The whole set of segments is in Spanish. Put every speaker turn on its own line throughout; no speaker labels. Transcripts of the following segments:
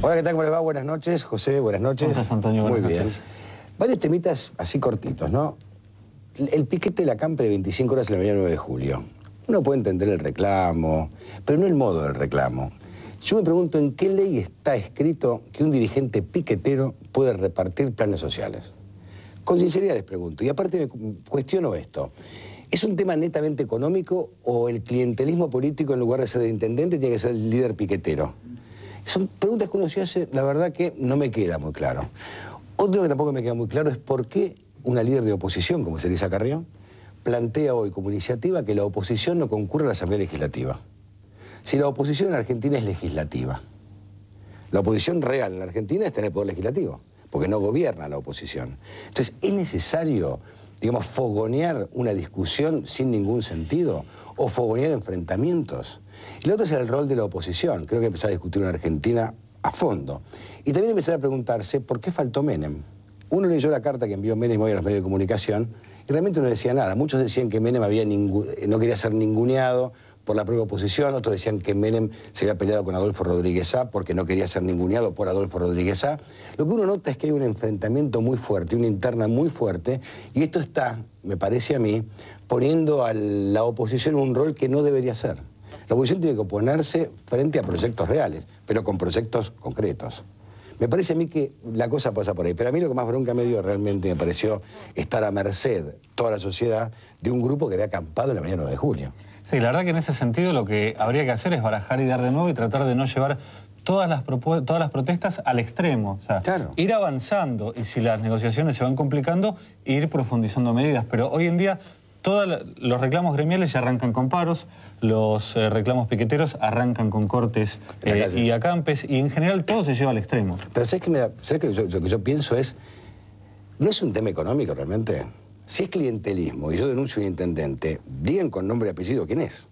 Hola, ¿qué tal? ¿Cómo les va? Buenas noches, José, buenas noches.
¿Cómo estás, Antonio?
Muy
Buenas
bien.
noches.
Varios temitas así cortitos, ¿no? El piquete de la CAMPE de 25 horas en la mañana 9 de julio. Uno puede entender el reclamo, pero no el modo del reclamo. Yo me pregunto en qué ley está escrito que un dirigente piquetero puede repartir planes sociales. Con sinceridad les pregunto, y aparte me cuestiono esto. ¿Es un tema netamente económico o el clientelismo político en lugar de ser el intendente tiene que ser el líder piquetero? Son preguntas que uno se hace, la verdad que no me queda muy claro. Otro que tampoco me queda muy claro es por qué una líder de oposición, como es Elisa Carrió, plantea hoy como iniciativa que la oposición no concurra a la Asamblea Legislativa. Si la oposición en Argentina es legislativa, la oposición real en la Argentina está en el Poder Legislativo, porque no gobierna la oposición. Entonces, ¿es necesario, digamos, fogonear una discusión sin ningún sentido o fogonear enfrentamientos? Y lo otro es el rol de la oposición. Creo que empezar a discutir en Argentina a fondo. Y también empezar a preguntarse por qué faltó Menem. Uno leyó la carta que envió Menem hoy a los medios de comunicación y realmente no decía nada. Muchos decían que Menem no quería ser ninguneado por la propia oposición, otros decían que Menem se había peleado con Adolfo Rodríguez Sá porque no quería ser ninguneado por Adolfo Rodríguez Sá. Lo que uno nota es que hay un enfrentamiento muy fuerte, una interna muy fuerte, y esto está, me parece a mí, poniendo a la oposición en un rol que no debería ser. La oposición tiene que oponerse frente a proyectos reales, pero con proyectos concretos. Me parece a mí que la cosa pasa por ahí, pero a mí lo que más bronca me dio realmente me pareció estar a merced, toda la sociedad, de un grupo que había acampado en la mañana 9 de julio.
Sí, la verdad que en ese sentido lo que habría que hacer es barajar y dar de nuevo y tratar de no llevar todas las protestas al extremo. O sea,
claro,
ir avanzando y si las negociaciones se van complicando, ir profundizando medidas. Pero hoy en día todos los reclamos gremiales ya arrancan con paros, los reclamos piqueteros arrancan con cortes y acampes, y en general todo se lleva al extremo.
Pero ¿sabes que lo que yo pienso es, no es un tema económico realmente? Si es clientelismo y yo denuncio a un intendente, digan con nombre y apellido quién es.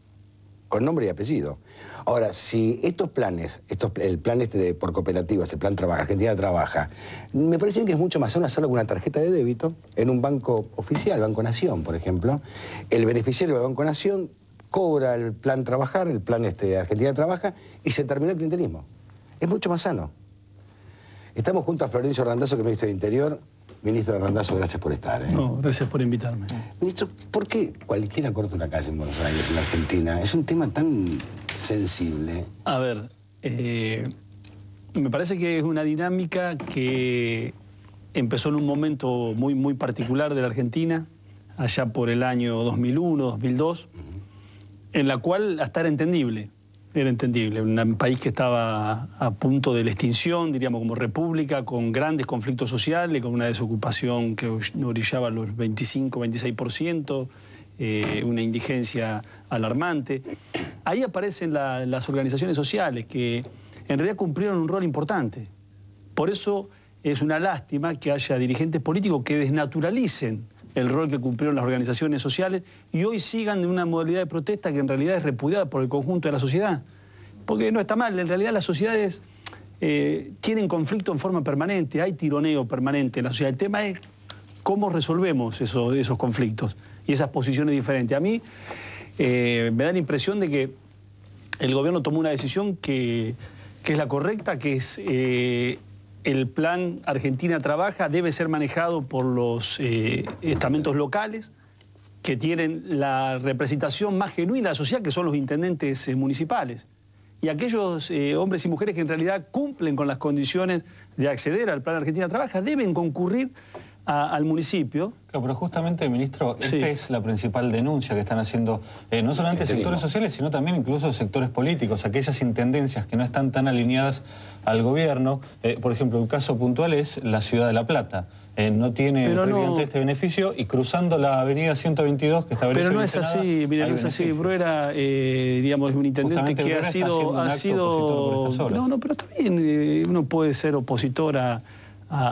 Con nombre y apellido. Ahora, si estos planes, el plan por cooperativas, el plan Argentina Trabaja, me parece que es mucho más sano hacerlo con una tarjeta de débito en un banco oficial, Banco Nación, por ejemplo. El beneficiario del Banco Nación cobra el plan Trabajar, el plan Argentina Trabaja, y se terminó el clientelismo. Es mucho más sano. Estamos junto a Florencio Randazzo, que es ministro del Interior. Ministro Randazzo, gracias por estar.
No, gracias por invitarme.
Ministro, ¿por qué cualquiera corta una calle en Buenos Aires, en Argentina? Es un tema tan sensible.
A ver, me parece que es una dinámica que empezó en un momento muy particular de la Argentina, allá por el año 2001, 2002, en la cual hasta era entendible. Era entendible, un país que estaba a punto de la extinción, diríamos como república, con grandes conflictos sociales, con una desocupación que orillaba los 25-26%, una indigencia alarmante. Ahí aparecen las organizaciones sociales que en realidad cumplieron un rol importante. Por eso es una lástima que haya dirigentes políticos que desnaturalicen el rol que cumplieron las organizaciones sociales y hoy sigan en una modalidad de protesta que en realidad es repudiada por el conjunto de la sociedad. Porque no está mal, en realidad las sociedades tienen conflicto en forma permanente, hay tironeo permanente en la sociedad. El tema es cómo resolvemos esos conflictos y esas posiciones diferentes. A mí me da la impresión de que el gobierno tomó una decisión que es la correcta, que es el plan Argentina Trabaja debe ser manejado por los estamentos locales que tienen la representación más genuina de la sociedad, que son los intendentes municipales. Y aquellos hombres y mujeres que en realidad cumplen con las condiciones de acceder al plan Argentina Trabaja deben concurrir al municipio.
Claro, pero justamente, ministro,
Sí.
esta es la principal denuncia que están haciendo no solamente sectores sociales, sino también incluso sectores políticos, aquellas intendencias que no están tan alineadas al gobierno. Por ejemplo, el caso puntual es la ciudad de La Plata. No tiene previamente este beneficio y cruzando la avenida 122, que está
Pero no es así, mire, no es así. Bruera, digamos, es un intendente que ha sido... No, pero está bien, uno puede ser opositor a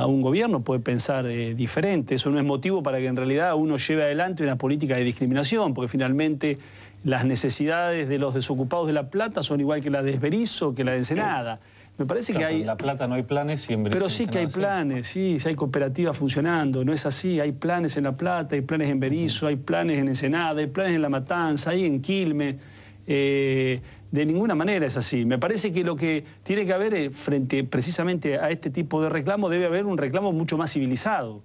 un gobierno, puede pensar diferente. Eso no es motivo para que en realidad uno lleve adelante una política de discriminación, porque finalmente las necesidades de los desocupados de La Plata son igual que las de Berisso, que la de Ensenada. Me parece que hay...
En La Plata no hay planes y en Berisso.
Pero sí que hay planes, sí hay cooperativas funcionando, no es así, hay planes en La Plata, hay planes en Berisso, hay planes en Ensenada, hay planes en La Matanza, hay en Quilmes. de ninguna manera es así. Me parece que lo que tiene que haber frente precisamente a este tipo de reclamo, debe haber un reclamo mucho más civilizado.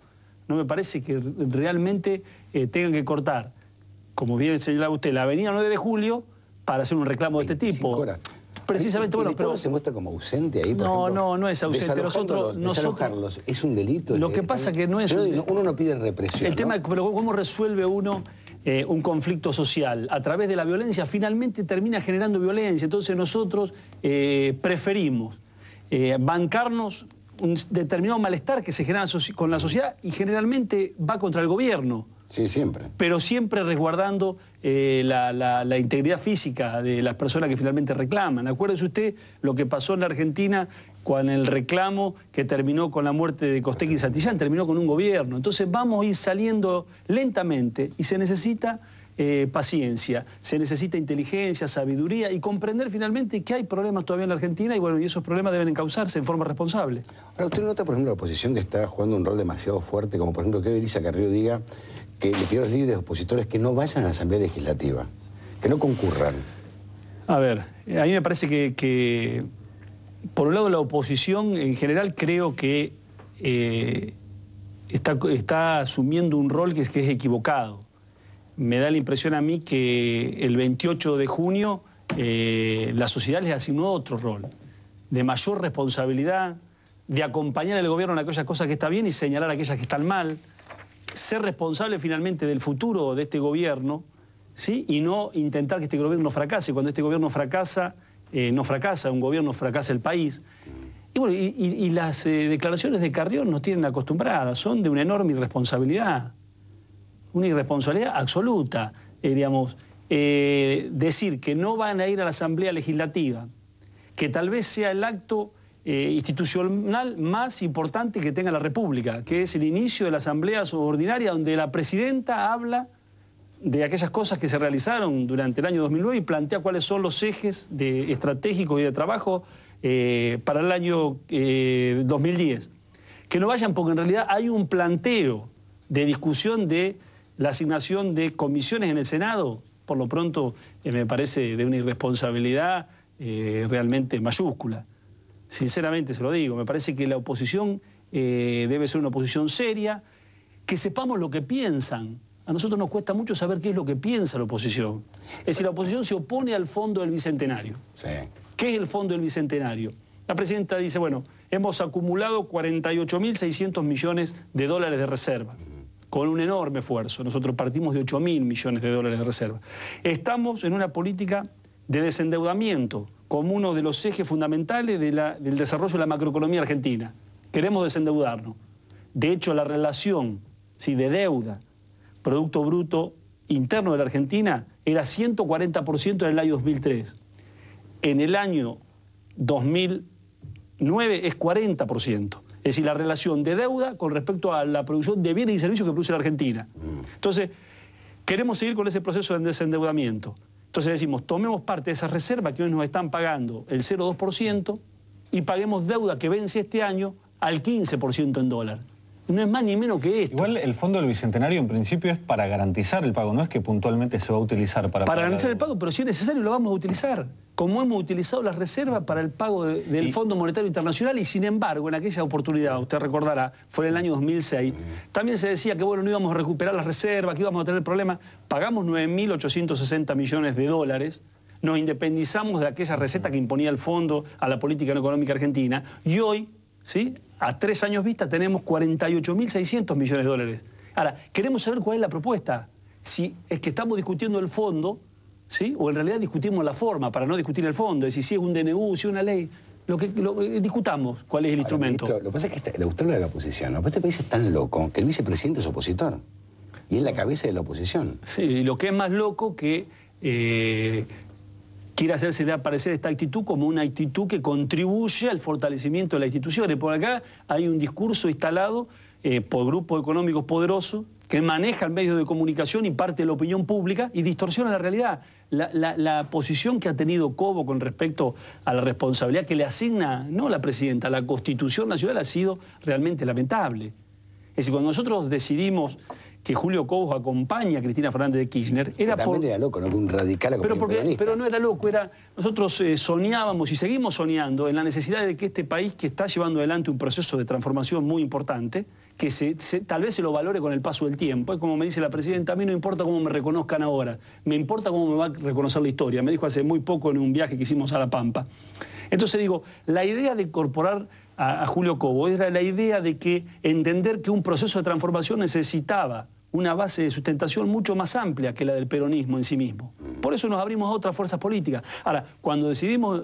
No me parece que realmente tengan que cortar, como bien señalaba usted, la avenida 9 de Julio para hacer un reclamo de este tipo.
Horas.
Precisamente,
¿El
bueno,
Estado
pero
se muestra como ausente ahí, por ejemplo?
no es ausente.
Desalojarlos, ¿es un delito?
Lo que pasa que no es...
Uno no pide represión,
el tema, pero ¿cómo resuelve uno un conflicto social? A través de la violencia finalmente termina generando violencia. Entonces nosotros preferimos bancarnos un determinado malestar que se genera con la sociedad y generalmente va contra el gobierno.
Sí, siempre.
Pero siempre resguardando la integridad física de las personas que finalmente reclaman. Acuérdese usted lo que pasó en la Argentina con el reclamo que terminó con la muerte de Costecchi y Santillán, terminó con un gobierno. Entonces vamos a ir saliendo lentamente y se necesita paciencia, se necesita inteligencia, sabiduría y comprender finalmente que hay problemas todavía en la Argentina y bueno, y esos problemas deben encauzarse en forma responsable.
Ahora, ¿usted nota, por ejemplo, la oposición que está jugando un rol demasiado fuerte, como por ejemplo que Elisa Carrió diga que le pidió a los líderes opositores que no vayan a la Asamblea Legislativa, que no concurran?
A ver, a mí me parece que por un lado la oposición en general creo que está asumiendo un rol que es equivocado. Me da la impresión a mí que el 28 de junio la sociedad les asignó otro rol, de mayor responsabilidad, de acompañar al gobierno en aquellas cosas que está bien y señalar aquellas que están mal, ser responsable finalmente del futuro de este gobierno, ¿sí? Y no intentar que este gobierno fracase. Cuando este gobierno fracasa, no fracasa un gobierno, fracasa el país. Y bueno, y las declaraciones de Carrión nos tienen acostumbradas, son de una enorme irresponsabilidad. Una irresponsabilidad absoluta, digamos, decir que no van a ir a la Asamblea Legislativa, que tal vez sea el acto institucional más importante que tenga la República, que es el inicio de la Asamblea Ordinaria, donde la Presidenta habla de aquellas cosas que se realizaron durante el año 2009 y plantea cuáles son los ejes estratégicos y de trabajo para el año 2010. Que no vayan porque en realidad hay un planteo de discusión de la asignación de comisiones en el Senado, por lo pronto me parece de una irresponsabilidad realmente mayúscula. Sinceramente se lo digo, me parece que la oposición debe ser una oposición seria, que sepamos lo que piensan. A nosotros nos cuesta mucho saber qué es lo que piensa la oposición. Es decir, la oposición se opone al fondo del Bicentenario. Sí. ¿Qué es el fondo del Bicentenario? La presidenta dice, bueno, hemos acumulado 48.600 millones de dólares de reserva, con un enorme esfuerzo. Nosotros partimos de 8.000 millones de dólares de reserva. Estamos en una política de desendeudamiento como uno de los ejes fundamentales del desarrollo de la macroeconomía argentina. Queremos desendeudarnos. De hecho, la relación de deuda, Producto Bruto Interno de la Argentina, era 140% en el año 2003. En el año 2009 es 40%. Es decir, la relación de deuda con respecto a la producción de bienes y servicios que produce la Argentina. Entonces, queremos seguir con ese proceso de desendeudamiento. Entonces decimos, tomemos parte de esas reservas que hoy nos están pagando el 0,2% y paguemos deuda que vence este año al 15% en dólar. No es más ni menos que esto.
Igual el Fondo del Bicentenario en principio es para garantizar el pago, no es que puntualmente se va a utilizar para
garantizar el pago, pero si es necesario lo vamos a utilizar, como hemos utilizado las reservas para el pago del Fondo Monetario Internacional y sin embargo en aquella oportunidad, usted recordará, fue en el año 2006, también se decía que bueno, no íbamos a recuperar las reservas, que íbamos a tener problemas, pagamos 9.860 millones de dólares, nos independizamos de aquella receta que imponía el Fondo a la política económica argentina y hoy, ¿sí?, a 3 años vista tenemos 48.600 millones de dólares. Ahora, queremos saber cuál es la propuesta. Si es que estamos discutiendo el fondo, ¿sí?, o en realidad discutimos la forma para no discutir el fondo. Es decir, si es un DNU, si es una ley, discutamos cuál es el instrumento.
Ministro, lo que pasa es que le gustó lo de la oposición, ¿no? Pero este país es tan loco que el vicepresidente es opositor. Y es la cabeza de la oposición.
Sí, y lo que es más loco que quiere hacerse aparecer esta actitud como una actitud que contribuye al fortalecimiento de las instituciones. Por acá hay un discurso instalado por grupos económicos poderosos que manejan medios de comunicación y parte de la opinión pública y distorsiona la realidad. La posición que ha tenido Cobo con respecto a la responsabilidad que le asigna, no la presidenta, la Constitución Nacional ha sido realmente lamentable. Es decir, cuando nosotros decidimos que Julio Cobos acompaña a Cristina Fernández de Kirchner, era
también era loco, ¿no? Que un radical acompañó un peronista.
Pero no era loco, nosotros soñábamos y seguimos soñando en la necesidad de que este país, que está llevando adelante un proceso de transformación muy importante, que tal vez se lo valore con el paso del tiempo. Es como me dice la presidenta, a mí no importa cómo me reconozcan ahora, me importa cómo me va a reconocer la historia. Me dijo hace muy poco en un viaje que hicimos a La Pampa. Entonces digo, la idea de incorporar a Julio Cobos era la idea de que entender que un proceso de transformación necesitaba una base de sustentación mucho más amplia que la del peronismo en sí mismo. Por eso nos abrimos a otras fuerzas políticas. Ahora, cuando decidimos...